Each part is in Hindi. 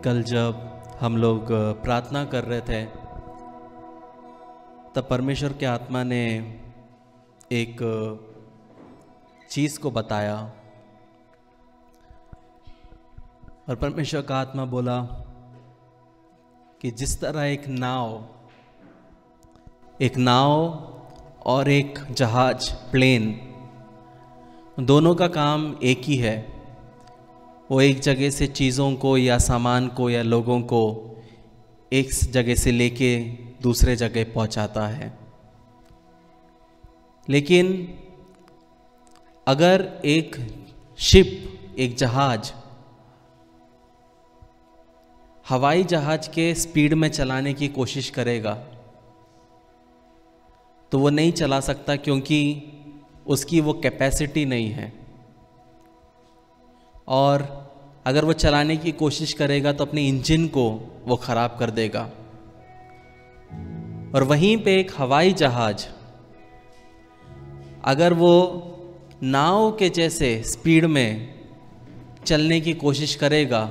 कल जब हम लोग प्रार्थना कर रहे थे तब परमेश्वर के आत्मा ने एक चीज़ को बताया और परमेश्वर का आत्मा बोला कि जिस तरह एक नाव और एक जहाज प्लेन दोनों का काम एक ही है। वो एक जगह से चीज़ों को या सामान को या लोगों को एक जगह से लेके दूसरे जगह पहुंचाता है। लेकिन अगर एक शिप, एक जहाज हवाई जहाज के स्पीड में चलाने की कोशिश करेगा तो वो नहीं चला सकता, क्योंकि उसकी वो कैपेसिटी नहीं है। और अगर वो चलाने की कोशिश करेगा तो अपने इंजन को वो ख़राब कर देगा। और वहीं पे एक हवाई जहाज अगर वो नाव के जैसे स्पीड में चलने की कोशिश करेगा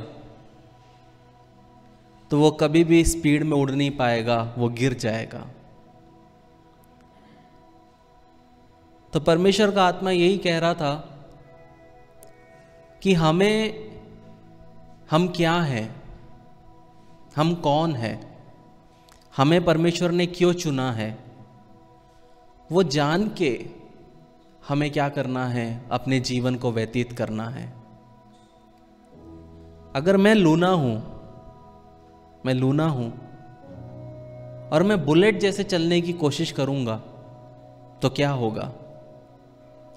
तो वो कभी भी स्पीड में उड़ नहीं पाएगा, वो गिर जाएगा। तो परमेश्वर का आत्मा यही कह रहा था कि हम क्या हैं, हम कौन हैं, हमें परमेश्वर ने क्यों चुना है, वो जान के हमें क्या करना है, अपने जीवन को व्यतीत करना है। अगर मैं लूना हूं और मैं बुलेट जैसे चलने की कोशिश करूंगा तो क्या होगा?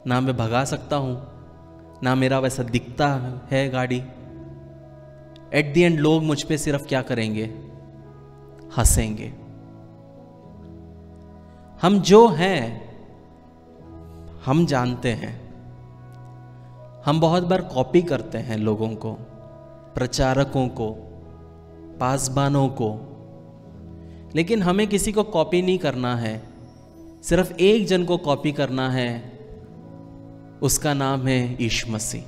ना मैं भगा सकता हूं, ना मेरा वैसा दिखता है गाड़ी। एट द एंड लोग मुझ पे सिर्फ क्या करेंगे? हंसेंगे। हम जो हैं हम जानते हैं। हम बहुत बार कॉपी करते हैं लोगों को, प्रचारकों को, पासबानों को, लेकिन हमें किसी को कॉपी नहीं करना है। सिर्फ एक जन को कॉपी करना है, उसका नाम है यीशु मसीह।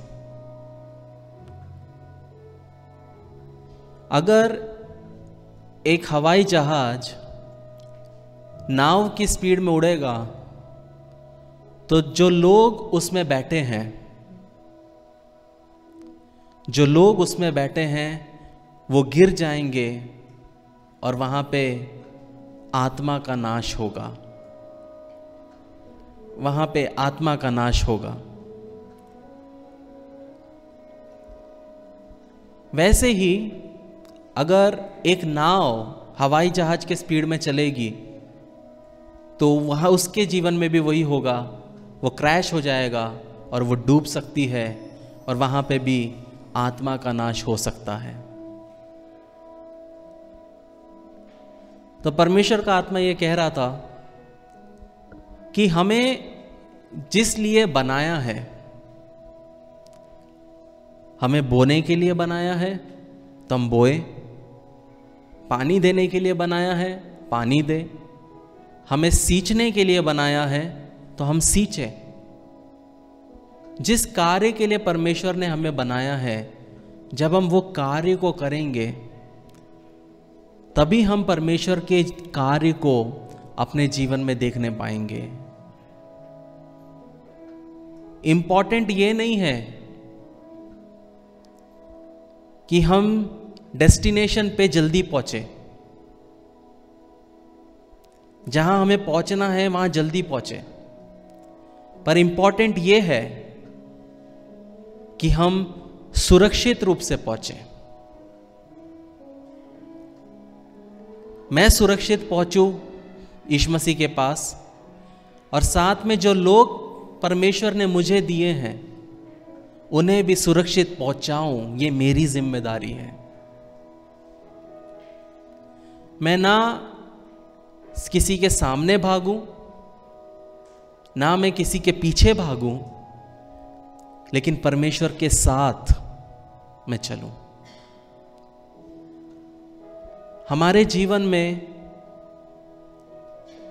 अगर एक हवाई जहाज नाव की स्पीड में उड़ेगा तो जो लोग उसमें बैठे हैं वो गिर जाएंगे और वहां पे आत्मा का नाश होगा। वहां पे आत्मा का नाश होगा। वैसे ही अगर एक नाव हवाई जहाज के स्पीड में चलेगी तो वहां उसके जीवन में भी वही होगा। वो क्रैश हो जाएगा और वो डूब सकती है और वहां पे भी आत्मा का नाश हो सकता है। तो परमेश्वर का आत्मा ये कह रहा था कि हमें जिस लिए बनाया है, हमें बोने के लिए बनाया है तो हम बोए, पानी देने के लिए बनाया है पानी दे, हमें सींचने के लिए बनाया है तो हम सींचे। जिस कार्य के लिए परमेश्वर ने हमें बनाया है, जब हम वो कार्य को करेंगे तभी हम परमेश्वर के कार्य को अपने जीवन में देखने पाएंगे। इंपॉर्टेंट ये नहीं है कि हम डेस्टिनेशन पे जल्दी पहुंचे, जहां हमें पहुंचना है वहां जल्दी पहुंचे, पर इंपॉर्टेंट ये है कि हम सुरक्षित रूप से पहुंचे। मैं सुरक्षित पहुंचूं यीशु मसीह के पास, और साथ में जो लोग परमेश्वर ने मुझे दिए हैं उन्हें भी सुरक्षित पहुंचाऊं, ये मेरी जिम्मेदारी है। मैं ना किसी के सामने भागूं, ना मैं किसी के पीछे भागूं, लेकिन परमेश्वर के साथ मैं चलूं। हमारे जीवन में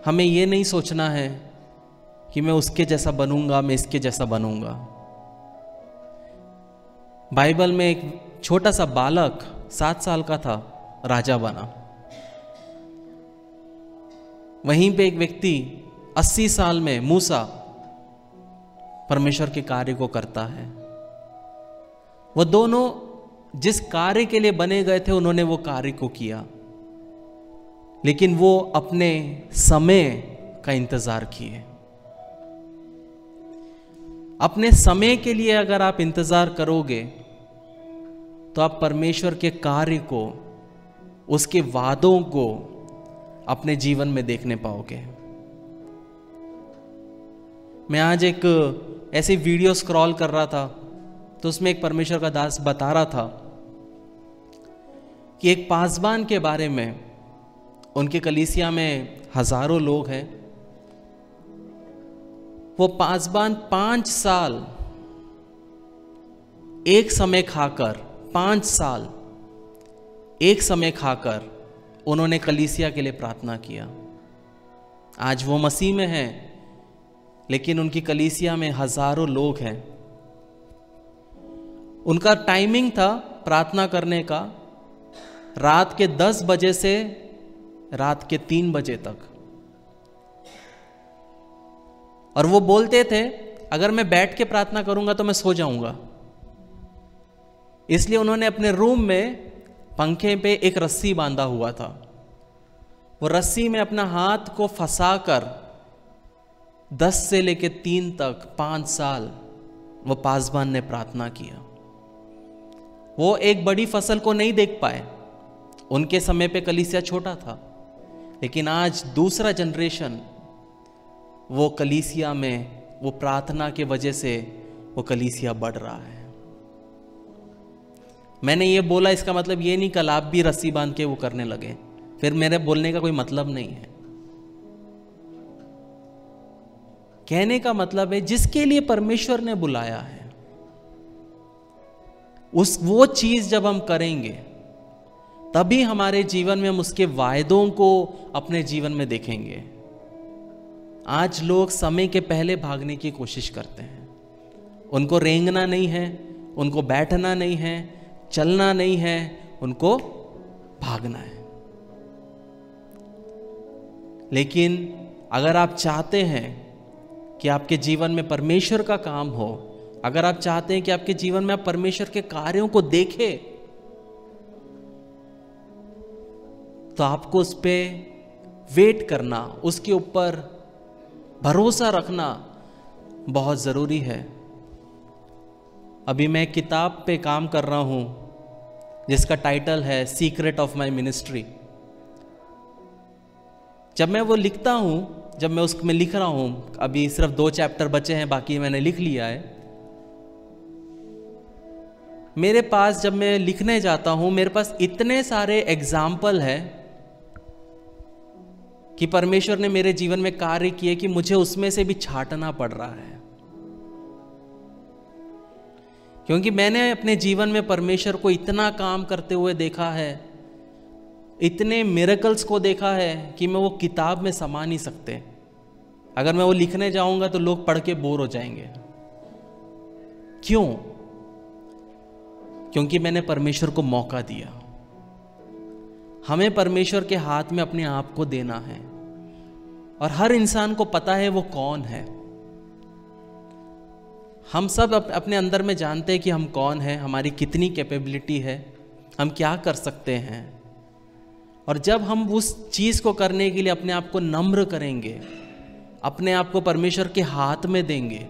हमें यह नहीं सोचना है कि मैं उसके जैसा बनूंगा, मैं इसके जैसा बनूंगा। बाइबल में एक छोटा सा बालक 7 साल का था, राजा बना। वहीं पे एक व्यक्ति 80 साल में, मूसा, परमेश्वर के कार्य को करता है। वो दोनों जिस कार्य के लिए बने गए थे उन्होंने वो कार्य को किया, लेकिन वो अपने समय का इंतजार किए। अपने समय के लिए अगर आप इंतजार करोगे तो आप परमेश्वर के कार्य को, उसके वादों को अपने जीवन में देखने पाओगे। मैं आज एक ऐसी वीडियो स्क्रॉल कर रहा था तो उसमें एक परमेश्वर का दास बता रहा था कि एक पासबान के बारे में। उनके कलीसिया में हजारों लोग हैं। वो पासबान 5 साल एक समय खाकर, 5 साल एक समय खाकर उन्होंने कलीसिया के लिए प्रार्थना किया। आज वो मसीह में हैं, लेकिन उनकी कलीसिया में हजारों लोग हैं। उनका टाइमिंग था प्रार्थना करने का रात के 10 बजे से रात के 3 बजे तक। और वो बोलते थे अगर मैं बैठ के प्रार्थना करूंगा तो मैं सो जाऊंगा, इसलिए उन्होंने अपने रूम में पंखे पे एक रस्सी बांधा हुआ था। वो रस्सी में अपना हाथ को फंसाकर 10 से लेके 3 तक 5 साल वो पासबान ने प्रार्थना किया। वो एक बड़ी फसल को नहीं देख पाए। उनके समय पे कलीसिया छोटा था, लेकिन आज दूसरा जनरेशन वो कलीसिया में, वो प्रार्थना के वजह से वो कलीसिया बढ़ रहा है। मैंने ये बोला, इसका मतलब ये नहीं कल आप भी रस्सी बांध के वो करने लगे, फिर मेरे बोलने का कोई मतलब नहीं है। कहने का मतलब है जिसके लिए परमेश्वर ने बुलाया है, वो चीज जब हम करेंगे तभी हमारे जीवन में हम उसके वायदों को अपने जीवन में देखेंगे। आज लोग समय के पहले भागने की कोशिश करते हैं। उनको रेंगना नहीं है, उनको बैठना नहीं है, चलना नहीं है, उनको भागना है। लेकिन अगर आप चाहते हैं कि आपके जीवन में परमेश्वर का काम हो, अगर आप चाहते हैं कि आपके जीवन में आप परमेश्वर के कार्यों को देखें, तो आपको उस पर वेट करना, उसके ऊपर भरोसा रखना बहुत ज़रूरी है। अभी मैं एक किताब पे काम कर रहा हूँ जिसका टाइटल है सीक्रेट ऑफ माई मिनिस्ट्री। जब मैं वो लिखता हूँ, जब मैं उसमें लिख रहा हूँ, अभी सिर्फ 2 चैप्टर बचे हैं, बाकी मैंने लिख लिया है। मेरे पास जब मैं लिखने जाता हूँ, मेरे पास इतने सारे एग्जाम्पल हैं कि परमेश्वर ने मेरे जीवन में कार्य किए कि मुझे उसमें से भी छांटना पड़ रहा है, क्योंकि मैंने अपने जीवन में परमेश्वर को इतना काम करते हुए देखा है, इतने मिरेकल्स को देखा है कि मैं वो किताब में समा नहीं सकते। अगर मैं वो लिखने जाऊंगा तो लोग पढ़ के बोर हो जाएंगे। क्यों? क्योंकि मैंने परमेश्वर को मौका दिया। हमें परमेश्वर के हाथ में अपने आप को देना है, और हर इंसान को पता है वो कौन है। हम सब अपने अंदर में जानते हैं कि हम कौन हैं, हमारी कितनी कैपेबिलिटी है, हम क्या कर सकते हैं। और जब हम उस चीज़ को करने के लिए अपने आप को नम्र करेंगे, अपने आप को परमेश्वर के हाथ में देंगे,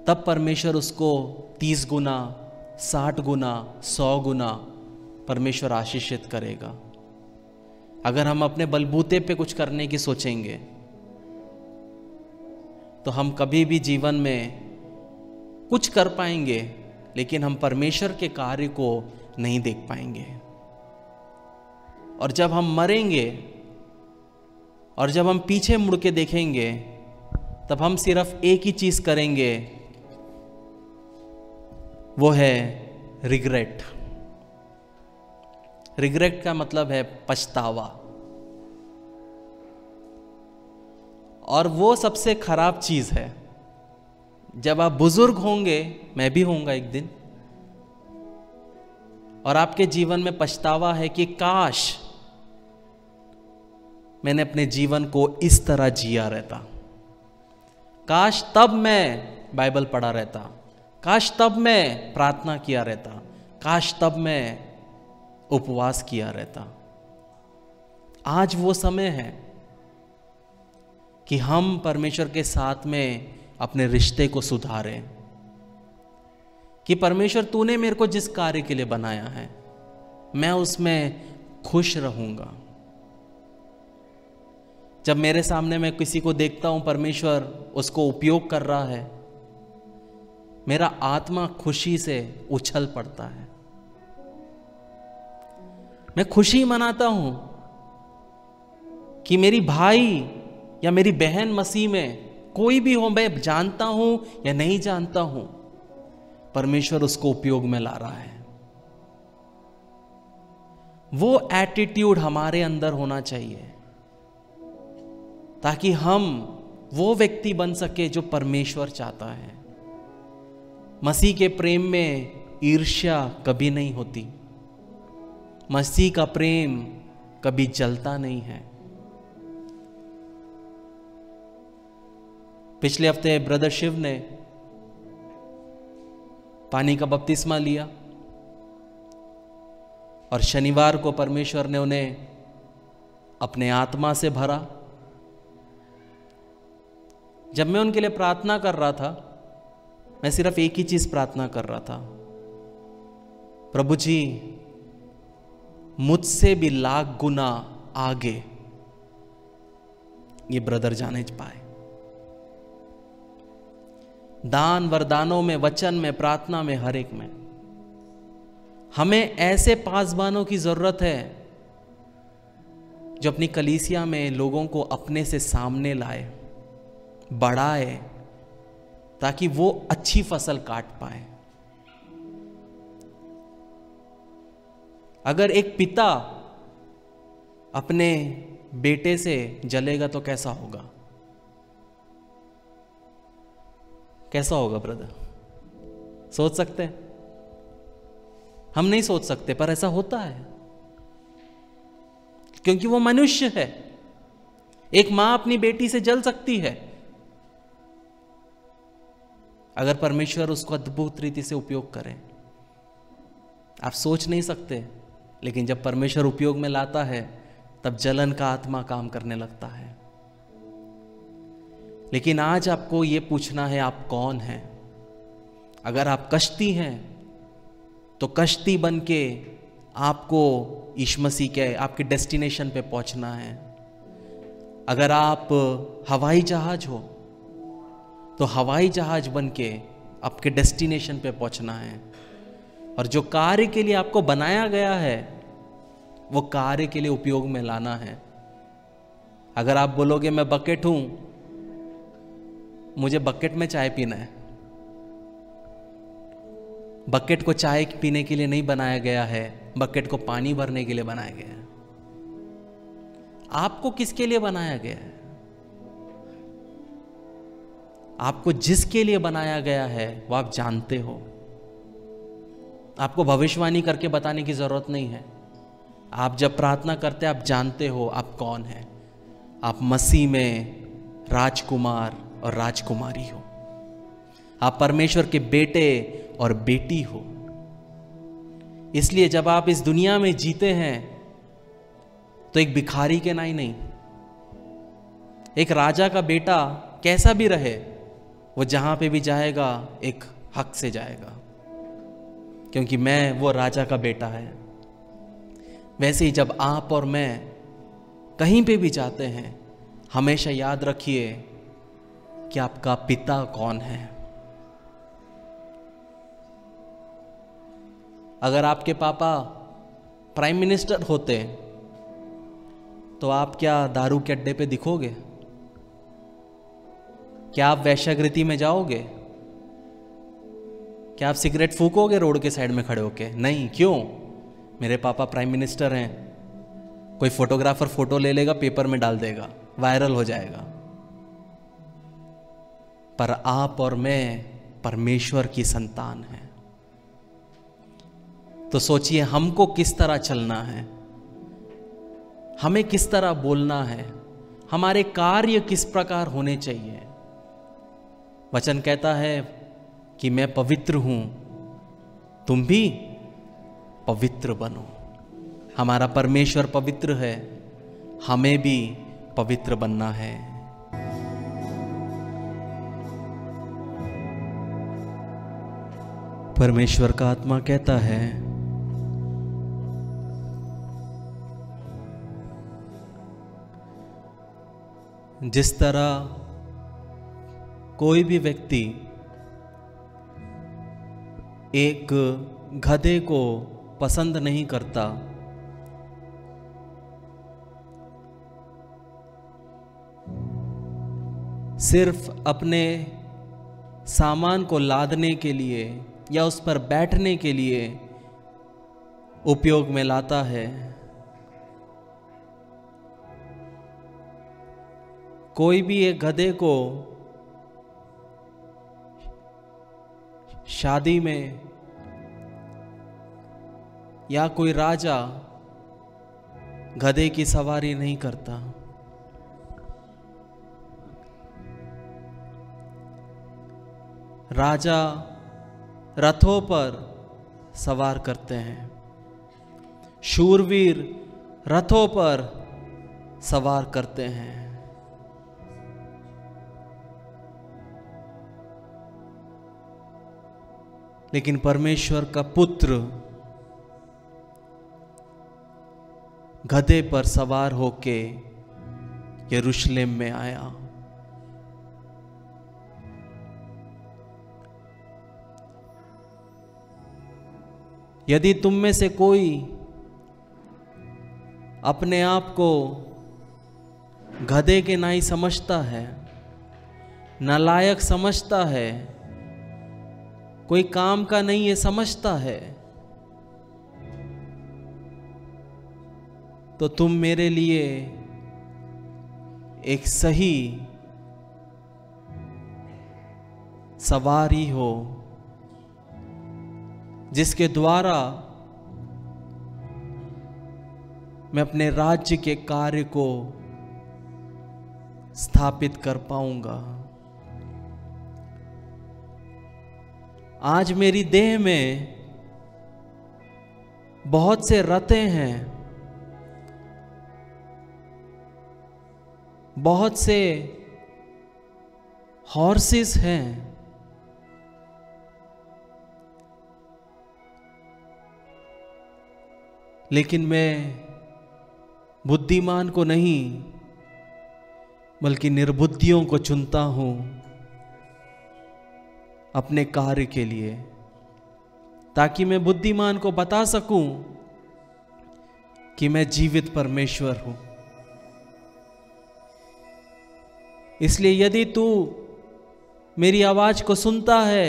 तब परमेश्वर उसको 30 गुना, 60 गुना, 100 गुना परमेश्वर आशीषित करेगा। अगर हम अपने बलबूते पे कुछ करने की सोचेंगे तो हम कभी भी जीवन में कुछ कर पाएंगे, लेकिन हम परमेश्वर के कार्य को नहीं देख पाएंगे। और जब हम मरेंगे और जब हम पीछे मुड़ के देखेंगे, तब हम सिर्फ एक ही चीज करेंगे, वो है रिग्रेट। रिग्रेट का मतलब है पछतावा। और वो सबसे खराब चीज है। जब आप बुजुर्ग होंगे, मैं भी होऊंगा एक दिन, और आपके जीवन में पछतावा है कि काश मैंने अपने जीवन को इस तरह जिया रहता, काश तब मैं बाइबल पढ़ा रहता, काश तब मैं प्रार्थना किया रहता, काश तब मैं उपवास किया रहता। आज वो समय है कि हम परमेश्वर के साथ में अपने रिश्ते को सुधारें, कि परमेश्वर तूने मेरे को जिस कार्य के लिए बनाया है मैं उसमें खुश रहूंगा। जब मेरे सामने मैं किसी को देखता हूं परमेश्वर उसको उपयोग कर रहा है, मेरा आत्मा खुशी से उछल पड़ता है। मैं खुशी मनाता हूं कि मेरी भाई या मेरी बहन मसीह में कोई भी हो, मैं जानता हूं या नहीं जानता हूं, परमेश्वर उसको उपयोग में ला रहा है। वो एटीट्यूड हमारे अंदर होना चाहिए ताकि हम वो व्यक्ति बन सके जो परमेश्वर चाहता है। मसीह के प्रेम में ईर्ष्या कभी नहीं होती, मसीह का प्रेम कभी जलता नहीं है। पिछले हफ्ते ब्रदर शिव ने पानी का बपतिस्मा लिया और शनिवार को परमेश्वर ने उन्हें अपने आत्मा से भरा। जब मैं उनके लिए प्रार्थना कर रहा था, मैं सिर्फ एक ही चीज प्रार्थना कर रहा था, प्रभु जी मुझसे भी लाख गुना आगे ये ब्रदर जाने पाए। दान वरदानों में, वचन में, प्रार्थना में, हर एक में हमें ऐसे पासबानों की जरूरत है जो अपनी कलीसिया में लोगों को अपने से सामने लाए, बढ़ाए, ताकि वो अच्छी फसल काट पाए। अगर एक पिता अपने बेटे से जलेगा तो कैसा होगा? कैसा होगा ब्रदर? सोच सकते हैं? हम नहीं सोच सकते, पर ऐसा होता है क्योंकि वो मनुष्य है। एक मां अपनी बेटी से जल सकती है अगर परमेश्वर उसको अद्भुत रीति से उपयोग करे। आप सोच नहीं सकते, लेकिन जब परमेश्वर उपयोग में लाता है तब जलन का आत्मा काम करने लगता है। लेकिन आज आपको यह पूछना है, आप कौन हैं? अगर आप कश्ती हैं तो कश्ती बन के आपको यीशु मसीह के आपके डेस्टिनेशन पे पहुंचना है। अगर आप हवाई जहाज हो तो हवाई जहाज बन के आपके डेस्टिनेशन पे पहुंचना है। और जो कार्य के लिए आपको बनाया गया है वो कार्य के लिए उपयोग में लाना है। अगर आप बोलोगे मैं बकेट हूं, मुझे बकेट में चाय पीना है, बकेट को चाय पीने के लिए नहीं बनाया गया है, बकेट को पानी भरने के लिए बनाया गया है। आपको किसके लिए बनाया गया है? आपको जिसके लिए बनाया गया है वो आप जानते हो। आपको भविष्यवाणी करके बताने की जरूरत नहीं है। आप जब प्रार्थना करते हैं आप जानते हो आप कौन हैं। आप मसीह में राजकुमार और राजकुमारी हो। आप परमेश्वर के बेटे और बेटी हो। इसलिए जब आप इस दुनिया में जीते हैं तो एक भिखारी के नहीं, एक राजा का बेटा कैसा भी रहे, वो जहां पे भी जाएगा एक हक से जाएगा, क्योंकि मैं वो राजा का बेटा है। वैसे ही जब आप और मैं कहीं पे भी जाते हैं, हमेशा याद रखिए कि आपका पिता कौन है। अगर आपके पापा प्राइम मिनिस्टर होते तो आप क्या दारू के अड्डे पे दिखोगे? क्या आप वेश्यागृति में जाओगे? क्या आप सिगरेट फूकोगे रोड के साइड में खड़े होके? नहीं। क्यों? मेरे पापा प्राइम मिनिस्टर हैं। कोई फोटोग्राफर फोटो ले लेगा, पेपर में डाल देगा, वायरल हो जाएगा। पर आप और मैं परमेश्वर की संतान हैं। तो सोचिए हमको किस तरह चलना है, हमें किस तरह बोलना है, हमारे कार्य किस प्रकार होने चाहिए। वचन कहता है कि मैं पवित्र हूं, तुम भी पवित्र बनो। हमारा परमेश्वर पवित्र है, हमें भी पवित्र बनना है। परमेश्वर का आत्मा कहता है जिस तरह कोई भी व्यक्ति एक गधे को पसंद नहीं करता, सिर्फ अपने सामान को लादने के लिए या उस पर बैठने के लिए उपयोग में लाता है, कोई भी एक गधे को शादी में या कोई राजा गधे की सवारी नहीं करता। राजा रथों पर सवार करते हैं, शूरवीर रथों पर सवार करते हैं। लेकिन परमेश्वर का पुत्र गधे पर सवार होके यरूशलेम में आया। यदि तुम में से कोई अपने आप को गधे के नाई समझता है, नालायक समझता है, कोई काम का नहीं है समझता है, तो तुम मेरे लिए एक सही सवारी हो, जिसके द्वारा मैं अपने राज्य के कार्य को स्थापित कर पाऊंगा। आज मेरी देह में बहुत से रथें हैं, बहुत से हॉर्सेस हैं, लेकिन मैं बुद्धिमान को नहीं बल्कि निर्बुद्धियों को चुनता हूं अपने कार्य के लिए, ताकि मैं बुद्धिमान को बता सकूं कि मैं जीवित परमेश्वर हूं। इसलिए यदि तू मेरी आवाज को सुनता है,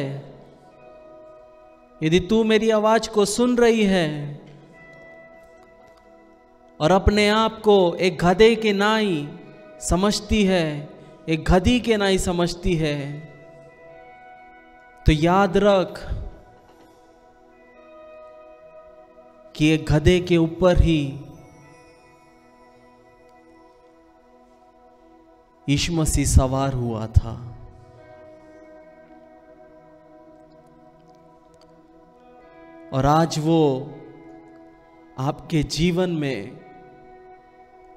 यदि तू मेरी आवाज को सुन रही है और अपने आप को एक गधे के नाई समझती है, एक गधी के नाई समझती है, तो याद रख कि एक गधे के ऊपर ही यीशु मसीह सवार हुआ था। और आज वो आपके जीवन में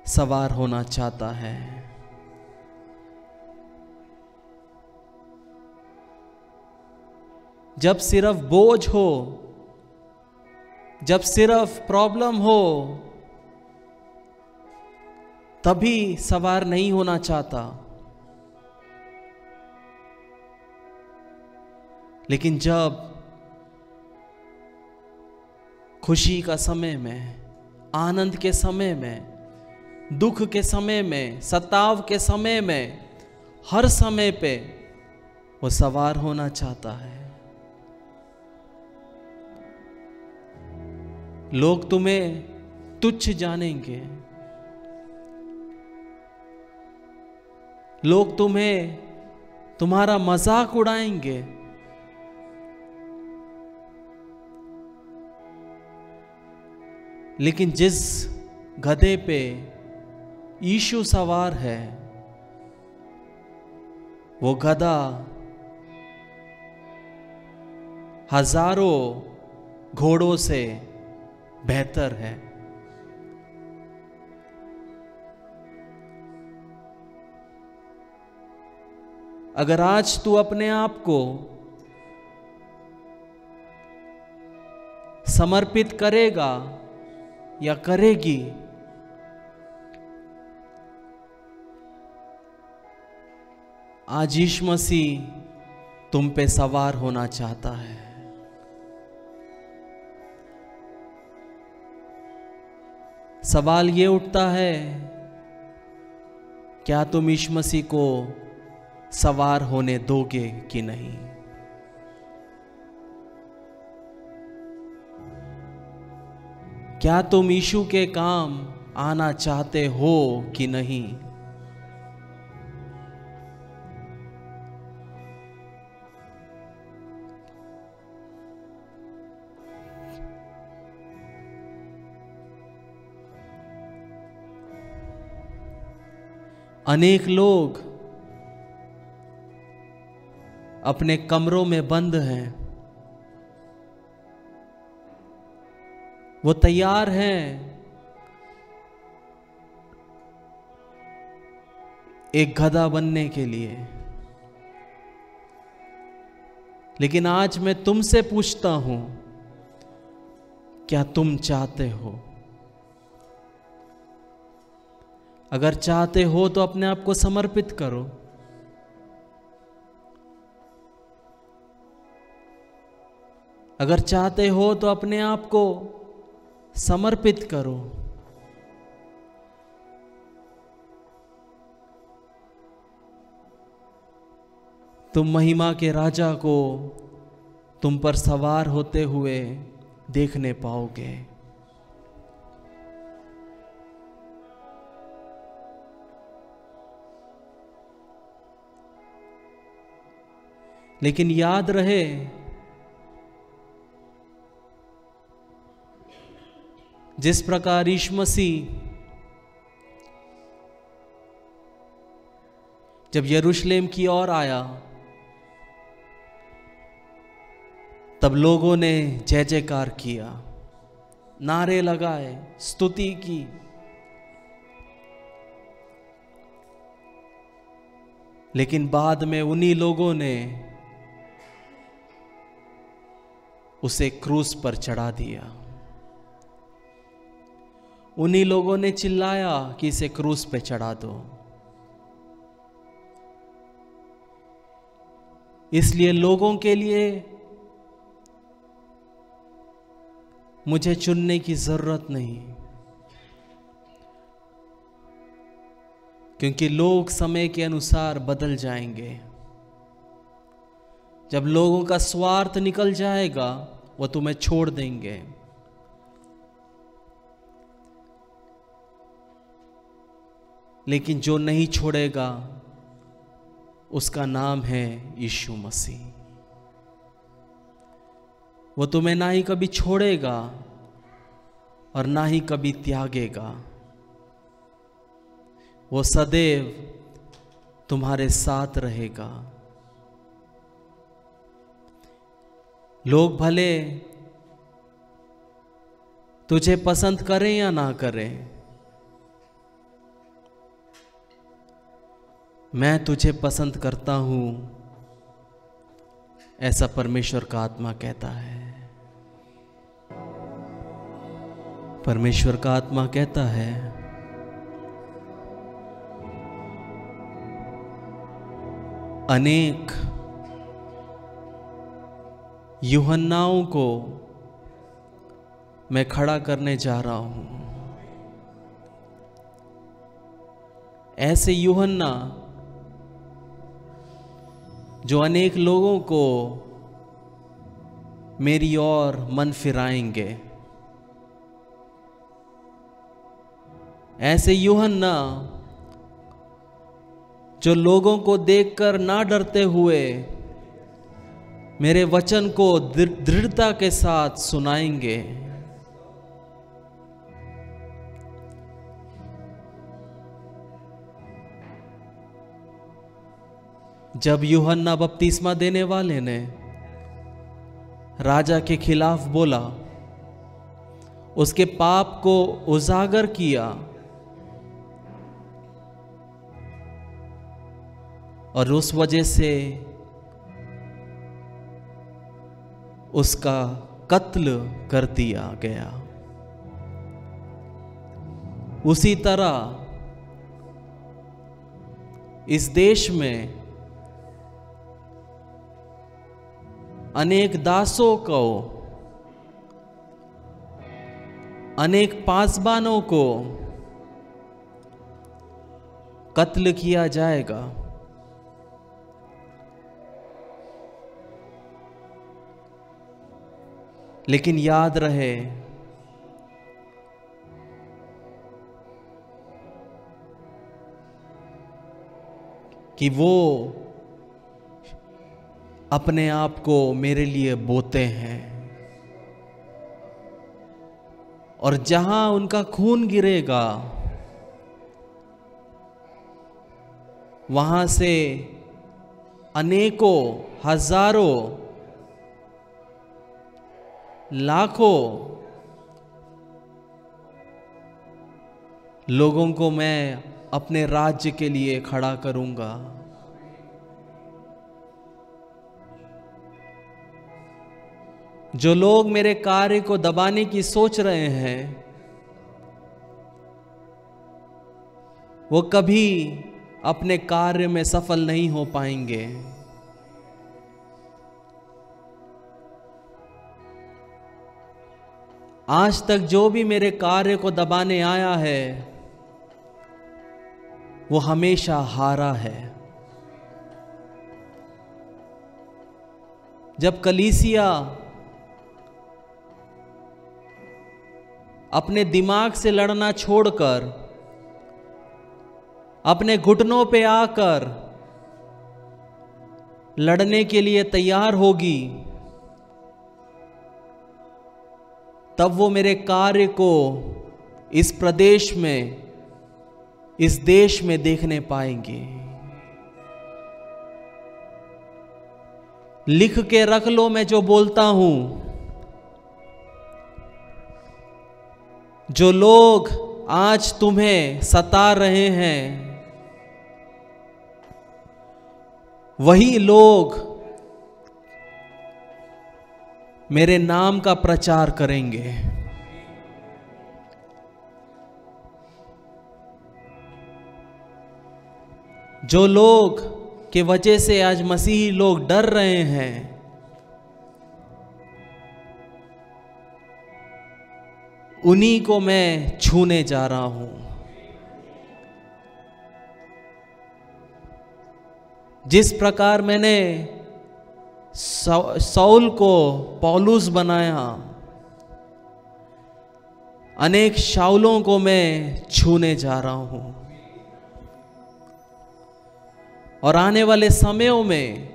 सवार होना चाहता है। जब सिर्फ बोझ हो, जब सिर्फ प्रॉब्लम हो, तभी सवार नहीं होना चाहता। लेकिन जब खुशी का समय में, आनंद के समय में, दुख के समय में, सताव के समय में, हर समय पे वो सवार होना चाहता है। लोग तुम्हें तुच्छ जानेंगे, लोग तुम्हें तुम्हारा मजाक उड़ाएंगे, लेकिन जिस गधे पे यीशु सवार है, वो गधा हजारों घोड़ों से बेहतर है। अगर आज तू अपने आप को समर्पित करेगा या करेगी, आज यीशु मसीह तुम पे सवार होना चाहता है। सवाल ये उठता है, क्या तुम यीशु मसीह को सवार होने दोगे कि नहीं? क्या तुम यीशु के काम आना चाहते हो कि नहीं? अनेक लोग अपने कमरों में बंद हैं। वो तैयार हैं एक गधा बनने के लिए, लेकिन आज मैं तुमसे पूछता हूं, क्या तुम चाहते हो? अगर चाहते हो तो अपने आप को समर्पित करो। अगर चाहते हो तो अपने आप को समर्पित करो। तुम महिमा के राजा को तुम पर सवार होते हुए देखने पाओगे। लेकिन याद रहे, जिस प्रकार यीशु मसीह जब यरूशलेम की ओर आया, तब लोगों ने जय जयकार किया, नारे लगाए, स्तुति की। लेकिन बाद में उन्हीं लोगों ने उसे क्रूस पर चढ़ा दिया। उन्हीं लोगों ने चिल्लाया कि इसे क्रूस पे चढ़ा दो। इसलिए लोगों के लिए मुझे चुनने की जरूरत नहीं, क्योंकि लोग समय के अनुसार बदल जाएंगे। जब लोगों का स्वार्थ निकल जाएगा, वो तुम्हें छोड़ देंगे। लेकिन जो नहीं छोड़ेगा, उसका नाम है यीशु मसीह। वो तुम्हें ना ही कभी छोड़ेगा और ना ही कभी त्यागेगा। वो सदैव तुम्हारे साथ रहेगा। लोग भले तुझे पसंद करें या ना करें, मैं तुझे पसंद करता हूं, ऐसा परमेश्वर का आत्मा कहता है। परमेश्वर का आत्मा कहता है, अनेक यूहन्नाओं को मैं खड़ा करने जा रहा हूं। ऐसे यूहन्ना जो अनेक लोगों को मेरी ओर मन फिराएंगे। ऐसे यूहन्ना जो लोगों को देखकर ना डरते हुए मेरे वचन को दृढ़ता के साथ सुनाएंगे। जब यूहन्ना बपतिस्मा देने वाले ने राजा के खिलाफ बोला, उसके पाप को उजागर किया और उस वजह से उसका कत्ल कर दिया गया, उसी तरह इस देश में अनेक दासों को, अनेक पासबानों को कत्ल किया जाएगा। लेकिन याद रहे कि वो अपने आप को मेरे लिए बोते हैं, और जहां उनका खून गिरेगा वहां से अनेकों, हजारों, लाखों लोगों को मैं अपने राज्य के लिए खड़ा करूंगा। जो लोग मेरे कार्य को दबाने की सोच रहे हैं, वो कभी अपने कार्य में सफल नहीं हो पाएंगे। आज तक जो भी मेरे कार्य को दबाने आया है वो हमेशा हारा है। जब कलीसिया अपने दिमाग से लड़ना छोड़कर अपने घुटनों पे आकर लड़ने के लिए तैयार होगी, तब वो मेरे कार्य को इस प्रदेश में, इस देश में देखने पाएंगे। लिख के रख लो, मैं जो बोलता हूं, जो लोग आज तुम्हें सता रहे हैं, वही लोग मेरे नाम का प्रचार करेंगे। जो लोग के वजह से आज मसीही लोग डर रहे हैं, उन्हीं को मैं छूने जा रहा हूं। जिस प्रकार मैंने सौल को पौलुस बनाया, अनेक शाऊलों को मैं छूने जा रहा हूं। और आने वाले समयों में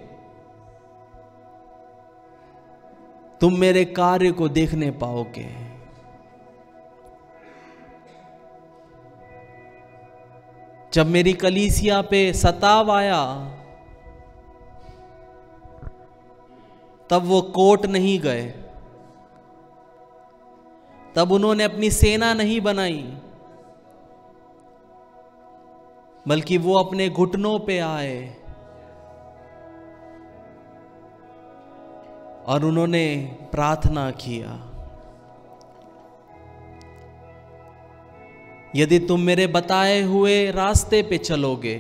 तुम मेरे कार्य को देखने पाओगे। जब मेरी कलीसिया पे सताव आया, तब वो कोर्ट नहीं गए, तब उन्होंने अपनी सेना नहीं बनाई, बल्कि वो अपने घुटनों पे आए और उन्होंने प्रार्थना किया, यदि तुम मेरे बताए हुए रास्ते पे चलोगे,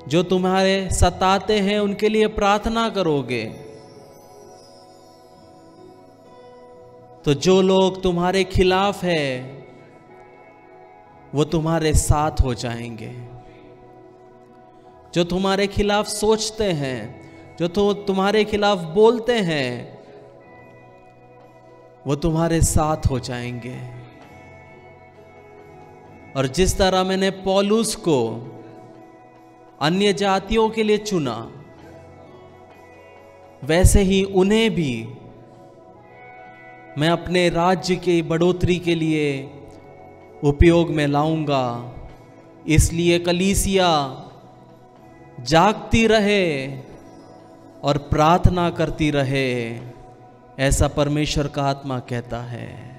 जो तुम्हारे सताते हैं उनके लिए प्रार्थना करोगे, तो जो लोग तुम्हारे खिलाफ है वो तुम्हारे साथ हो जाएंगे। जो तुम्हारे खिलाफ सोचते हैं, जो तुम्हारे खिलाफ बोलते हैं, वो तुम्हारे साथ हो जाएंगे। और जिस तरह मैंने पौलुस को अन्य जातियों के लिए चुना, वैसे ही उन्हें भी मैं अपने राज्य की बढ़ोतरी के लिए उपयोग में लाऊंगा। इसलिए कलीसिया जागती रहे और प्रार्थना करती रहे, ऐसा परमेश्वर का आत्मा कहता है।